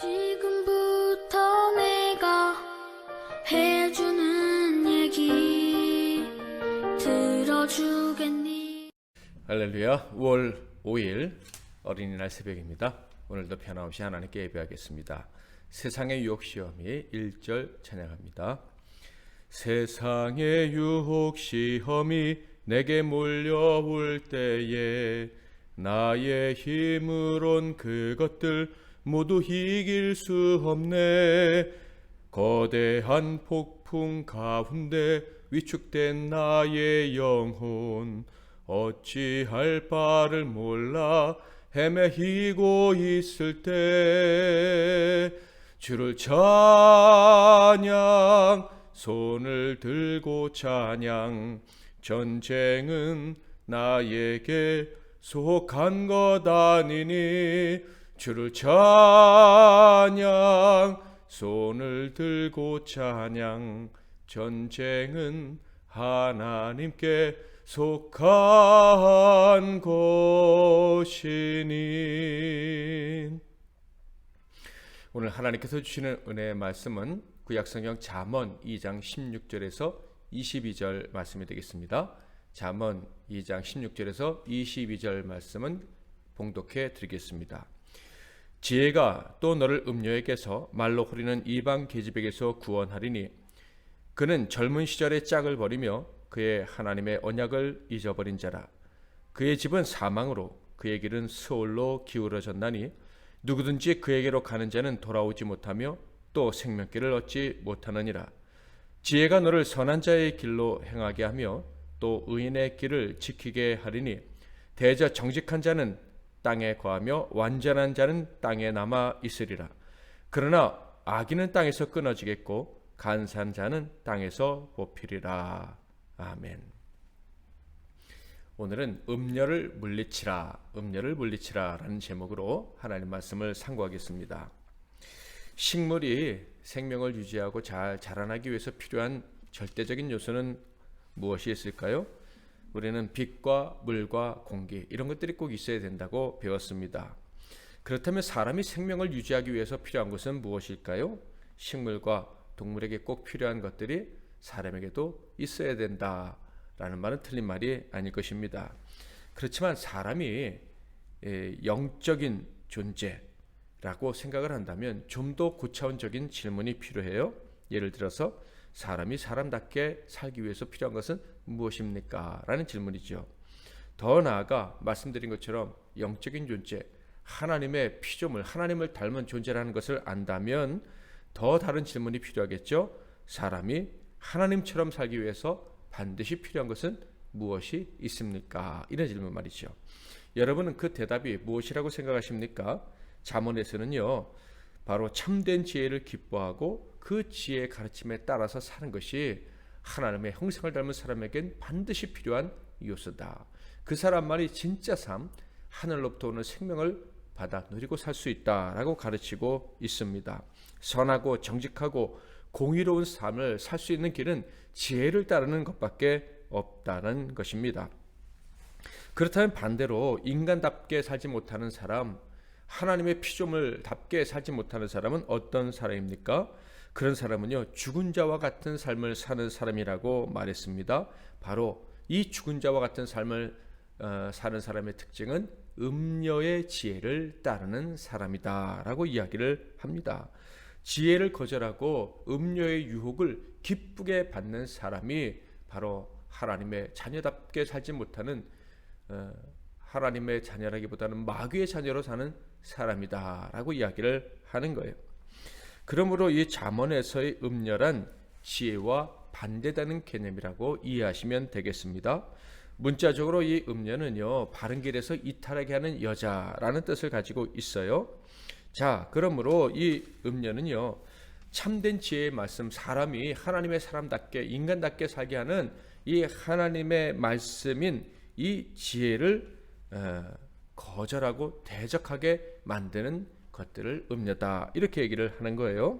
지금부터 내가 해주는 얘기 들어주겠니? 할렐루야. 5월 5일 어린이날 새벽입니다. 오늘도 변함없이 하나님께 예배하겠습니다. 세상의 유혹 시험이 1절 찬양합니다. 세상의 유혹 시험이 내게 몰려올 때에 나의 힘으론 그것들 모두 이길 수 없네. 거대한 폭풍 가운데 위축된 나의 영혼 어찌할 바를 몰라 헤매이고 있을 때 주를 찬양 손을 들고 찬양 전쟁은 나에게 속한 것 아니니 주를 찬양 손을 들고 찬양 전쟁은 하나님께 속한 것이니. 오늘 하나님께서 주시는 은혜의 말씀은 구약성경 잠언 2장 16절에서 22절 말씀이 되겠습니다. 잠언 2장 16절에서 22절 말씀은 봉독해 드리겠습니다. 지혜가 또 너를 음녀에게서 말로 후리는 이방 계집에게서 구원하리니 그는 젊은 시절의 짝을 버리며 그의 하나님의 언약을 잊어버린 자라. 그의 집은 사망으로 그의 길은 스올로 기울어졌나니 누구든지 그에게로 가는 자는 돌아오지 못하며 또 생명길을 얻지 못하느니라. 지혜가 너를 선한 자의 길로 행하게 하며 또 의인의 길을 지키게 하리니 대저 정직한 자는 땅에 거하며 완전한 자는 땅에 남아 있으리라. 그러나 악인은 땅에서 끊어지겠고 간사한 자는 땅에서 뽑히리라. 아멘. 오늘은 음녀를 물리치라 라는 제목으로 하나님 말씀을 상고하겠습니다. 식물이 생명을 유지하고 잘 자라나기 위해서 필요한 절대적인 요소는 무엇이 있을까요? 우리는 빛과 물과 공기 이런 것들이 꼭 있어야 된다고 배웠습니다. 그렇다면 사람이 생명을 유지하기 위해서 필요한 것은 무엇일까요? 식물과 동물에게 꼭 필요한 것들이 사람에게도 있어야 된다라는 말은 틀린 말이 아닐 것입니다. 그렇지만 사람이 영적인 존재라고 생각을 한다면 좀 더 고차원적인 질문이 필요해요. 예를 들어서 사람이 사람답게 살기 위해서 필요한 것은 무엇입니까? 라는 질문이죠. 더 나아가 말씀드린 것처럼 영적인 존재, 하나님의 피조물, 하나님을 닮은 존재라는 것을 안다면 더 다른 질문이 필요하겠죠. 사람이 하나님처럼 살기 위해서 반드시 필요한 것은 무엇이 있습니까? 이런 질문 말이죠. 여러분은 그 대답이 무엇이라고 생각하십니까? 잠언에서는요, 바로 참된 지혜를 기뻐하고 그 지혜의 가르침에 따라서 사는 것이 하나님의 형상을 닮은 사람에겐 반드시 필요한 요소다. 그 사람만이 진짜 삶, 하늘로부터 오는 생명을 받아 누리고 살 수 있다라고 가르치고 있습니다. 선하고 정직하고 공의로운 삶을 살 수 있는 길은 지혜를 따르는 것밖에 없다는 것입니다. 그렇다면 반대로 인간답게 살지 못하는 사람, 하나님의 피조물답게 살지 못하는 사람은 어떤 사람입니까? 그런 사람은요, 죽은 자와 같은 삶을 사는 사람이라고 말했습니다. 바로 이 죽은 자와 같은 삶을 사는 사람의 특징은 음녀의 지혜를 따르는 사람이다 라고 이야기를 합니다. 지혜를 거절하고 음녀의 유혹을 기쁘게 받는 사람이 바로 하나님의 자녀답게 살지 못하는 하나님의 자녀라기보다는 마귀의 자녀로 사는 사람이다 라고 이야기를 하는 거예요. 그러므로 이 잠언에서의 음녀란 지혜와 반대되는 개념이라고 이해하시면 되겠습니다. 문자적으로 이 음녀는요, 바른 길에서 이탈하게 하는 여자라는 뜻을 가지고 있어요. 자, 그러므로 이 음녀는요, 참된 지혜의 말씀, 사람이 하나님의 사람답게 인간답게 살게 하는 이 하나님의 말씀인 이 지혜를 거절하고 대적하게 만드는 것들을 음녀다 이렇게 얘기를 하는 거예요.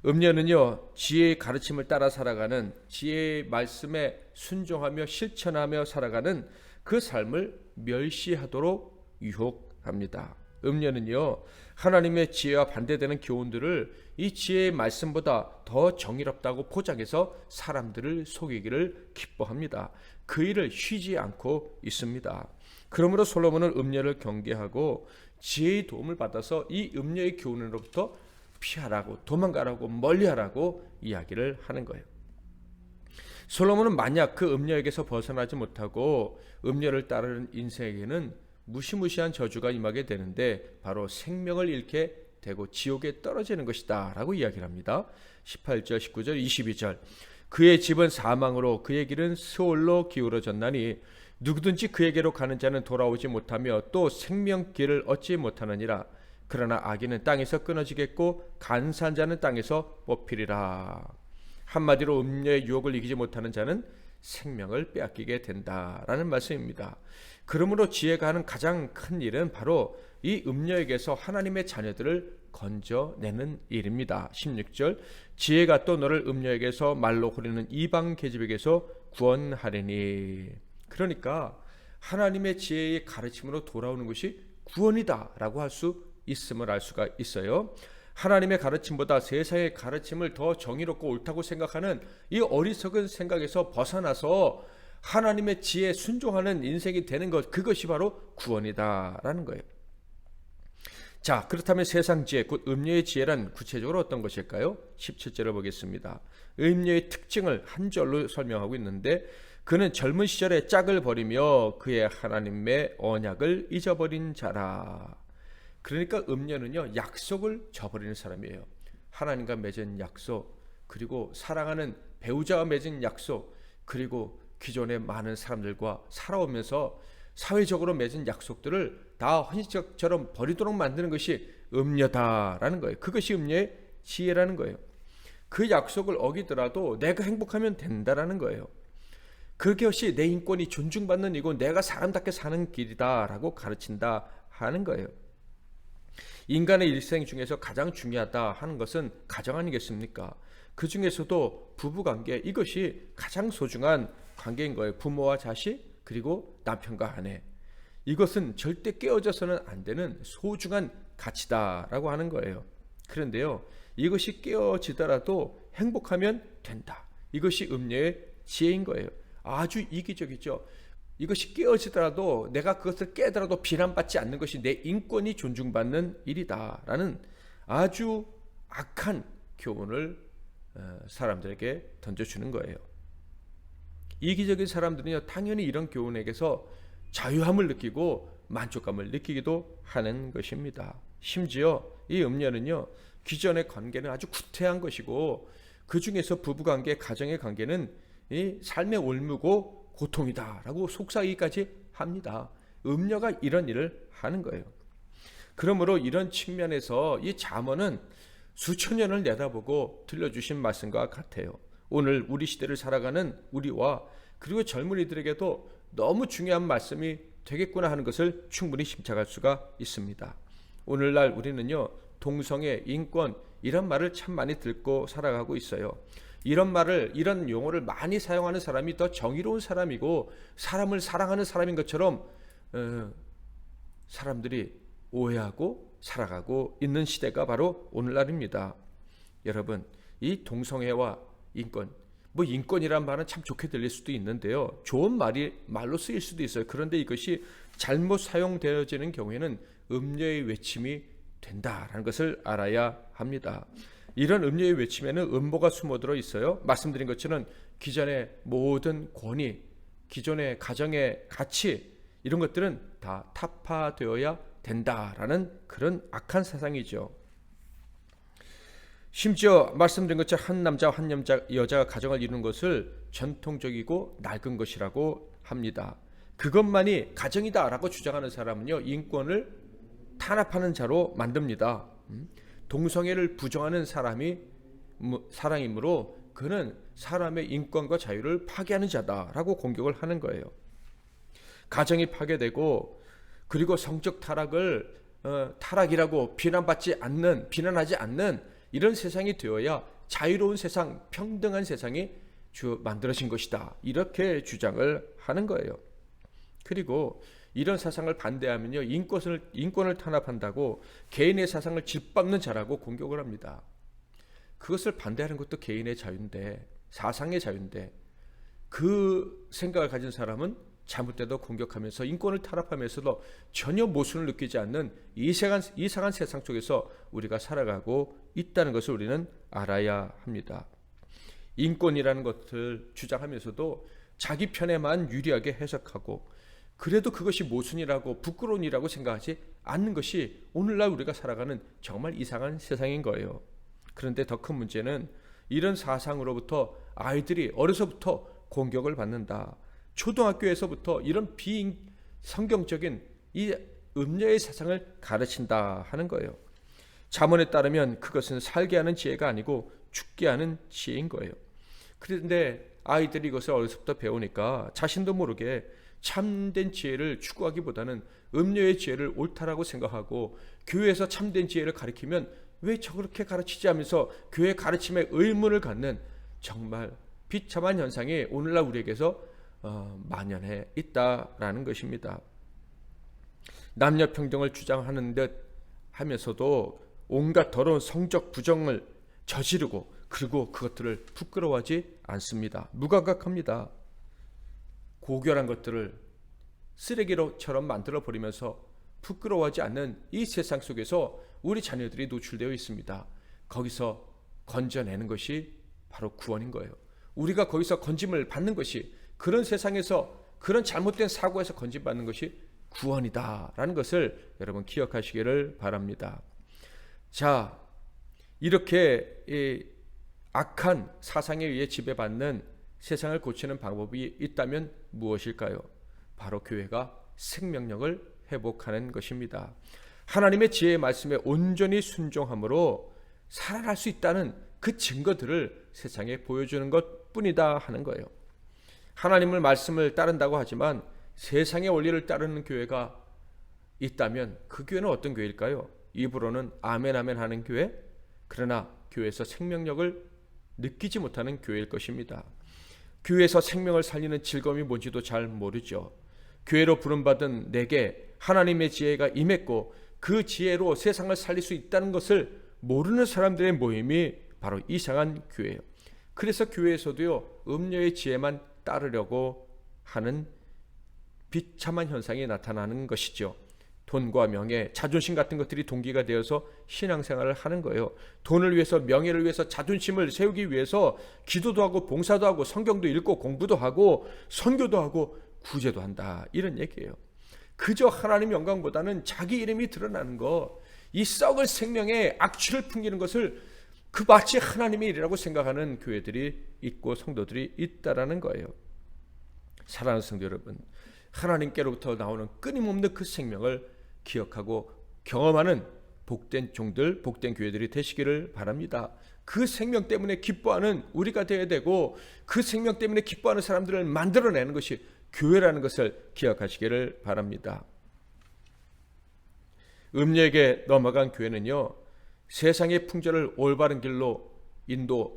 음녀는요, 지혜의 가르침을 따라 살아가는, 지혜의 말씀에 순종하며 실천하며 살아가는 그 삶을 멸시하도록 유혹합니다. 음녀는요, 하나님의 지혜와 반대되는 교훈들을 이 지혜의 말씀보다 더 정의롭다고 포장해서 사람들을 속이기를 기뻐합니다. 그 일을 쉬지 않고 있습니다. 그러므로 솔로몬은 음녀를 경계하고 지혜의 도움을 받아서 이 음녀의 교훈으로부터 피하라고, 도망가라고, 멀리하라고 이야기를 하는 거예요. 솔로몬은 만약 그 음녀에게서 벗어나지 못하고 음녀를 따르는 인생에게는 무시무시한 저주가 임하게 되는데 바로 생명을 잃게 되고 지옥에 떨어지는 것이다 라고 이야기를 합니다. 18절, 19절, 22절. 그의 집은 사망으로 그의 길은 스올로 기울어졌나니 누구든지 그에게로 가는 자는 돌아오지 못하며 또 생명길을 얻지 못하느니라. 그러나 악인은 땅에서 끊어지겠고 간사한 자는 땅에서 뽑히리라. 한마디로 음녀의 유혹을 이기지 못하는 자는 생명을 빼앗기게 된다라는 말씀입니다. 그러므로 지혜가 하는 가장 큰 일은 바로 이 음녀에게서 하나님의 자녀들을 건져내는 일입니다. 16절. 지혜가 또 너를 음녀에게서 말로 호리는 이방 계집에게서 구원하리니. 그러니까 하나님의 지혜의 가르침으로 돌아오는 것이 구원이다 라고 할 수 있음을 알 수가 있어요. 하나님의 가르침보다 세상의 가르침을 더 정의롭고 옳다고 생각하는 이 어리석은 생각에서 벗어나서 하나님의 지혜에 순종하는 인생이 되는 것, 그것이 바로 구원이다라는 거예요. 자, 그렇다면 세상 지혜, 곧 음녀의 지혜란 구체적으로 어떤 것일까요? 17절을 보겠습니다. 음녀의 특징을 한 절로 설명하고 있는데 그는 젊은 시절에 짝을 버리며 그의 하나님의 언약을 잊어버린 자라. 그러니까 음녀는요, 약속을 저버리는 사람이에요. 하나님과 맺은 약속, 그리고 사랑하는 배우자와 맺은 약속, 그리고 기존의 많은 사람들과 살아오면서 사회적으로 맺은 약속들을 다 헌신처럼 버리도록 만드는 것이 음녀다라는 거예요. 그것이 음녀의 지혜라는 거예요. 그 약속을 어기더라도 내가 행복하면 된다라는 거예요. 그것이 내 인권이 존중받는 이고 내가 사람답게 사는 길이다라고 가르친다 하는 거예요. 인간의 일생 중에서 가장 중요하다 하는 것은 가정 아니겠습니까? 그 중에서도 부부관계, 이것이 가장 소중한 관계인 거예요. 부모와 자식, 그리고 남편과 아내. 이것은 절대 깨어져서는 안 되는 소중한 가치다라고 하는 거예요. 그런데요, 이것이 깨어지더라도 행복하면 된다. 이것이 음녀의 지혜인 거예요. 아주 이기적이죠. 이것이 깨어지더라도 내가 그것을 깨더라도 비난받지 않는 것이 내 인권이 존중받는 일이다라는 아주 악한 교훈을 사람들에게 던져주는 거예요. 이기적인 사람들은요, 당연히 이런 교훈에게서 자유함을 느끼고 만족감을 느끼기도 하는 것입니다. 심지어 이 음녀는요, 기존의 관계는 아주 구태한 것이고 그 중에서 부부관계, 가정의 관계는 이 삶의 올무고 고통이다라고 속삭이기까지 합니다. 음녀가 이런 일을 하는 거예요. 그러므로 이런 측면에서 이 잠언은 수천 년을 내다보고 들려주신 말씀과 같아요. 오늘 우리 시대를 살아가는 우리와 그리고 젊은이들에게도 너무 중요한 말씀이 되겠구나 하는 것을 충분히 심착할 수가 있습니다. 오늘날 우리는요, 동성애, 인권 이런 말을 참 많이 듣고 살아가고 있어요. 이런 말을, 이런 용어를 많이 사용하는 사람이 더 정의로운 사람이고 사람을 사랑하는 사람인 것처럼 사람들이 오해하고 살아가고 있는 시대가 바로 오늘날입니다. 여러분, 이 동성애와 인권, 인권이란 말은 참 좋게 들릴 수도 있는데요, 좋은 말로 쓰일 수도 있어요. 그런데 이것이 잘못 사용되어지는 경우에는 음녀의 외침이 된다라는 것을 알아야 합니다. 이런 음녀의 외침에는 음모가 숨어들어 있어요. 말씀드린 것처럼 기존의 모든 권위, 기존의 가정의 가치, 이런 것들은 다 타파되어야 된다라는 그런 악한 사상이죠. 심지어 말씀드린 것처럼 한 남자와 한 여자가 가정을 이루는 것을 전통적이고 낡은 것이라고 합니다. 그것만이 가정이다라고 주장하는 사람은요, 인권을 탄압하는 자로 만듭니다. 동성애를 부정하는 사람이므로 그는 사람의 인권과 자유를 파괴하는 자다라고 공격을 하는 거예요. 가정이 파괴되고 그리고 성적 타락이라고 비난하지 않는 이런 세상이 되어야 자유로운 세상, 평등한 세상이 만들어진 것이다, 이렇게 주장을 하는 거예요. 그리고 이런 사상을 반대하면요, 인권을 탄압한다고 개인의 사상을 짓밟는 자라고 공격을 합니다. 그것을 반대하는 것도 개인의 자유인데, 사상의 자유인데, 그 생각을 가진 사람은 잘못돼도 공격하면서 인권을 탄압하면서도 전혀 모순을 느끼지 않는 이상한 세상 속에서 우리가 살아가고 있다는 것을 우리는 알아야 합니다. 인권이라는 것을 주장하면서도 자기 편에만 유리하게 해석하고, 그래도 그것이 모순이라고 부끄러운 일이라고 생각하지 않는 것이 오늘날 우리가 살아가는 정말 이상한 세상인 거예요. 그런데 더 큰 문제는 이런 사상으로부터 아이들이 어려서부터 공격을 받는다. 초등학교에서부터 이런 비성경적인 이 음녀의 사상을 가르친다 하는 거예요. 잠언에 따르면 그것은 살게 하는 지혜가 아니고 죽게 하는 지혜인 거예요. 그런데 아이들이 이것을 어려서부터 배우니까 자신도 모르게 참된 지혜를 추구하기보다는 음녀의 지혜를 옳다라고 생각하고, 교회에서 참된 지혜를 가르치면 왜 저렇게 가르치지 하면서 교회 가르침에 의문을 갖는 정말 비참한 현상이 오늘날 우리에게서 만연해 있다라는 것입니다. 남녀 평등을 주장하는 듯 하면서도 온갖 더러운 성적 부정을 저지르고, 그리고 그것들을 부끄러워하지 않습니다. 무감각합니다. 고결한 것들을 쓰레기처럼 만들어 버리면서 부끄러워하지 않는 이 세상 속에서 우리 자녀들이 노출되어 있습니다. 거기서 건져내는 것이 바로 구원인 거예요. 우리가 거기서 건짐을 받는 것이, 그런 세상에서, 그런 잘못된 사고에서 건짐받는 것이 구원이다라는 것을 여러분 기억하시기를 바랍니다. 자, 이렇게 이 악한 사상에 의해 지배받는 세상을 고치는 방법이 있다면 무엇일까요? 바로 교회가 생명력을 회복하는 것입니다. 하나님의 지혜의 말씀에 온전히 순종함으로 살아날 수 있다는 그 증거들을 세상에 보여주는 것뿐이다 하는 거예요. 하나님의 말씀을 따른다고 하지만 세상의 원리를 따르는 교회가 있다면 그 교회는 어떤 교회일까요? 입으로는 아멘 아멘 하는 교회, 그러나 교회에서 생명력을 느끼지 못하는 교회일 것입니다. 교회에서 생명을 살리는 즐거움이 뭔지도 잘 모르죠. 교회로 부름받은 내게 하나님의 지혜가 임했고 그 지혜로 세상을 살릴 수 있다는 것을 모르는 사람들의 모임이 바로 이상한 교회예요. 그래서 교회에서도요, 음녀의 지혜만 따르려고 하는 비참한 현상이 나타나는 것이죠. 돈과 명예, 자존심 같은 것들이 동기가 되어서 신앙생활을 하는 거예요. 돈을 위해서, 명예를 위해서, 자존심을 세우기 위해서 기도도 하고 봉사도 하고 성경도 읽고 공부도 하고 선교도 하고 구제도 한다, 이런 얘기예요. 그저 하나님 영광보다는 자기 이름이 드러나는 것, 이 썩을 생명에 악취를 풍기는 것을 그 마치 하나님의 일이라고 생각하는 교회들이 있고 성도들이 있다라는 거예요. 사랑하는 성도 여러분, 하나님께로부터 나오는 끊임없는 그 생명을 기억하고 경험하는 복된 종들, 복된 교회들이 되시기를 바랍니다. 그 생명 때문에 기뻐하는 우리가 되어야 되고, 그 생명 때문에 기뻐하는 사람들을 만들어내는 것이 교회라는 것을 기억하시기를 바랍니다. 음녀에게 넘어간 교회는요, 세상의 풍조를 올바른 길로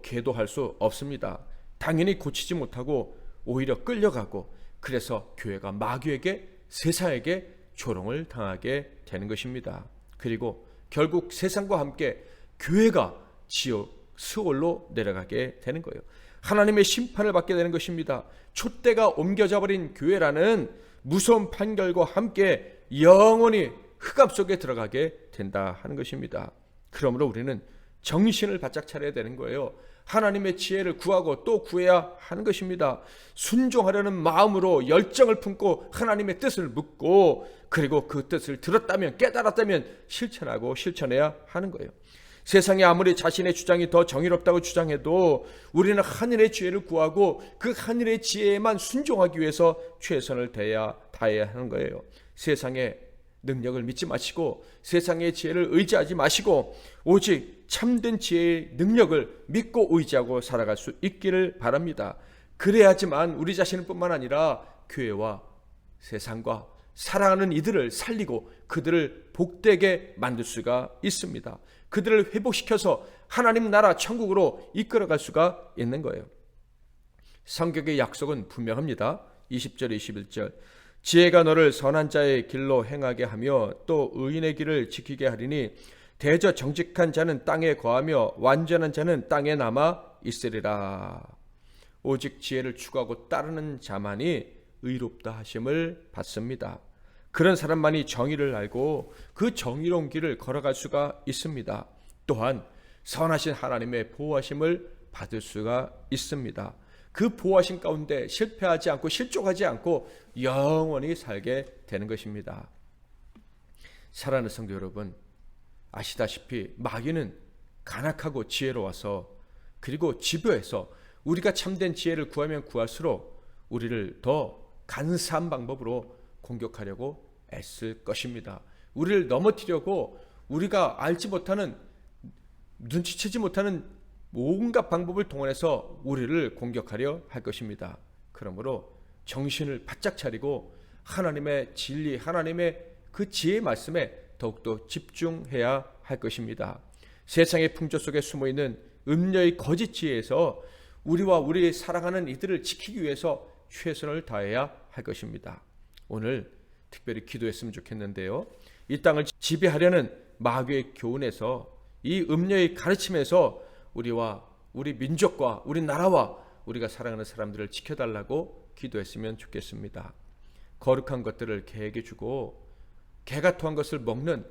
계도할 수 없습니다. 당연히 고치지 못하고 오히려 끌려가고, 그래서 교회가 마귀에게, 세상에게 조롱을 당하게 되는 것입니다. 그리고 결국 세상과 함께 교회가 지옥 스올로 내려가게 되는 거예요. 하나님의 심판을 받게 되는 것입니다. 촛대가 옮겨져 버린 교회라는 무서운 판결과 함께 영원히 흑암 속에 들어가게 된다 하는 것입니다. 그러므로 우리는 정신을 바짝 차려야 되는 거예요. 하나님의 지혜를 구하고 또 구해야 하는 것입니다. 순종하려는 마음으로 열정을 품고 하나님의 뜻을 묻고, 그리고 그 뜻을 들었다면, 깨달았다면 실천하고 실천해야 하는 거예요. 세상이 아무리 자신의 주장이 더 정의롭다고 주장해도 우리는 하늘의 지혜를 구하고 그 하늘의 지혜에만 순종하기 위해서 최선을 다해야 하는 거예요. 세상의 능력을 믿지 마시고 세상의 지혜를 의지하지 마시고 오직 참된 지혜의 능력을 믿고 의지하고 살아갈 수 있기를 바랍니다. 그래야지만 우리 자신을 뿐만 아니라 교회와 세상과 사랑하는 이들을 살리고 그들을 복되게 만들 수가 있습니다. 그들을 회복시켜서 하나님 나라 천국으로 이끌어갈 수가 있는 거예요. 성경의 약속은 분명합니다. 20절 21절 지혜가 너를 선한 자의 길로 행하게 하며 또 의인의 길을 지키게 하리니 대저 정직한 자는 땅에 거하며 완전한 자는 땅에 남아 있으리라. 오직 지혜를 추구하고 따르는 자만이 의롭다 하심을 받습니다. 그런 사람만이 정의를 알고 그 정의로운 길을 걸어갈 수가 있습니다. 또한 선하신 하나님의 보호하심을 받을 수가 있습니다. 그 보호하심 가운데 실패하지 않고 실족하지 않고 영원히 살게 되는 것입니다. 사랑하는 성도 여러분, 아시다시피 마귀는 간악하고 지혜로워서 그리고 집요해서 우리가 참된 지혜를 구하면 구할수록 우리를 더 간사한 방법으로 공격하려고 애쓸 것입니다. 우리를 넘어뜨리려고 우리가 알지 못하는, 눈치채지 못하는 온갖 방법을 동원해서 우리를 공격하려 할 것입니다. 그러므로 정신을 바짝 차리고 하나님의 진리, 하나님의 그 지혜의 말씀에 더욱더 집중해야 할 것입니다. 세상의 풍조 속에 숨어있는 음녀의 거짓 지혜에서 우리와 우리 사랑하는 이들을 지키기 위해서 최선을 다해야 할 것입니다. 오늘 특별히 기도했으면 좋겠는데요. 이 땅을 지배하려는 마귀의 교훈에서, 이 음녀의 가르침에서 우리와 우리 민족과 우리 나라와 우리가 사랑하는 사람들을 지켜달라고 기도했으면 좋겠습니다. 거룩한 것들을 개에게 주고 개가 토한 것을 먹는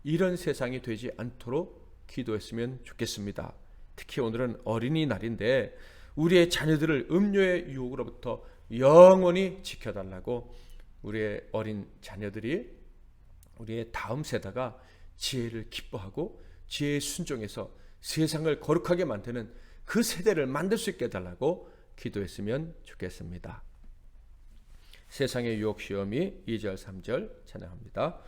이런 세상이 되지 않도록 기도했으면 좋겠습니다. 특히 오늘은 어린이날인데 우리의 자녀들을 음료의 유혹으로부터 영원히 지켜달라고, 우리의 어린 자녀들이, 우리의 다음 세대가 지혜를 기뻐하고 지혜에 순종해서 세상을 거룩하게 만드는 그 세대를 만들 수 있게 해달라고 기도했으면 좋겠습니다. 세상의 유혹 시험이 2절 3절 찬양합니다.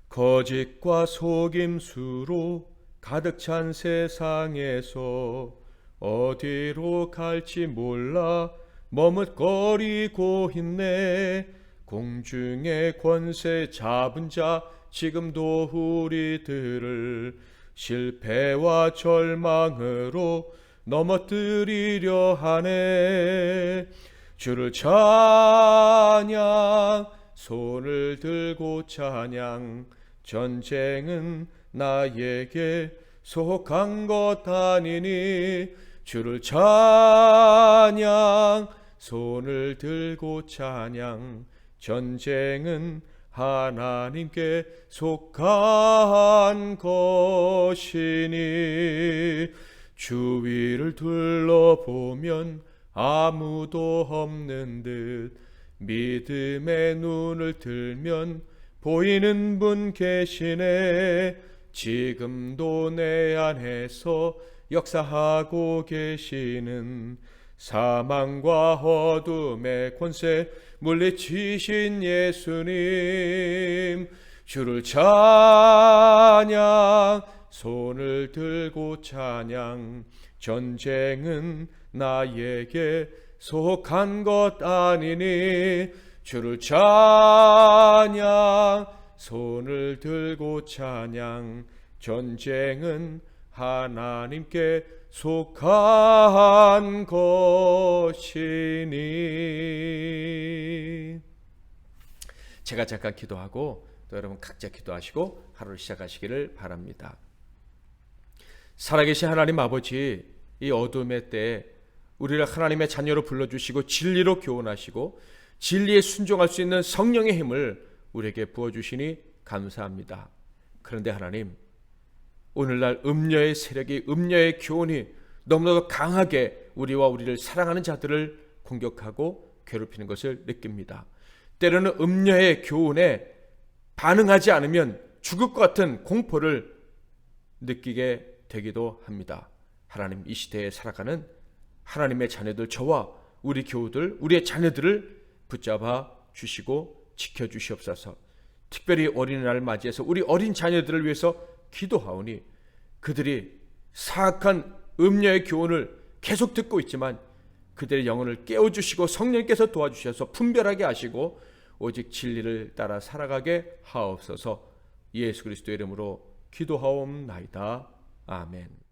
거짓과 속임수로 가득 찬 세상에서 어디로 갈지 몰라 머뭇거리고 있네. 공중의 권세 잡은 자 지금도 우리들을 실패와 절망으로 넘어뜨리려 하네. 주를 찬양, 손을 들고 찬양. 전쟁은 나에게 속한 것 아니니. 주를 찬양, 손을 들고 찬양. 전쟁은 하나님께 속한 것이니. 주위를 둘러보면 아무도 없는 듯 믿음의 눈을 들면 보이는 분 계시네. 지금도 내 안에서 역사하고 계시는 사망과 어둠의 권세 물리치신 예수님. 주를 찬양, 손을 들고 찬양. 전쟁은 나에게 속한 것 아니니. 주를 찬양, 손을 들고 찬양. 전쟁은 하나님께 속한 것이니. 제가 잠깐 기도하고 또 여러분 각자 기도하시고 하루를 시작하시기를 바랍니다. 살아계신 하나님 아버지, 이 어둠의 때에 우리를 하나님의 자녀로 불러주시고 진리로 교훈하시고 진리에 순종할 수 있는 성령의 힘을 우리에게 부어주시니 감사합니다. 그런데 하나님, 오늘날 음녀의 세력이, 음녀의 교훈이 너무나도 강하게 우리와 우리를 사랑하는 자들을 공격하고 괴롭히는 것을 느낍니다. 때로는 음녀의 교훈에 반응하지 않으면 죽을 것 같은 공포를 느끼게 되기도 합니다. 하나님, 이 시대에 살아가는 하나님의 자녀들, 저와 우리 교우들, 우리의 자녀들을 붙잡아 주시고 지켜주시옵소서. 특별히 어린이날을 맞이해서 우리 어린 자녀들을 위해서 기도하오니 그들이 사악한 음녀의 교훈을 계속 듣고 있지만 그들의 영혼을 깨워주시고 성령께서 도와주셔서 분별하게 하시고 오직 진리를 따라 살아가게 하옵소서. 예수 그리스도의 이름으로 기도하옵나이다. 아멘.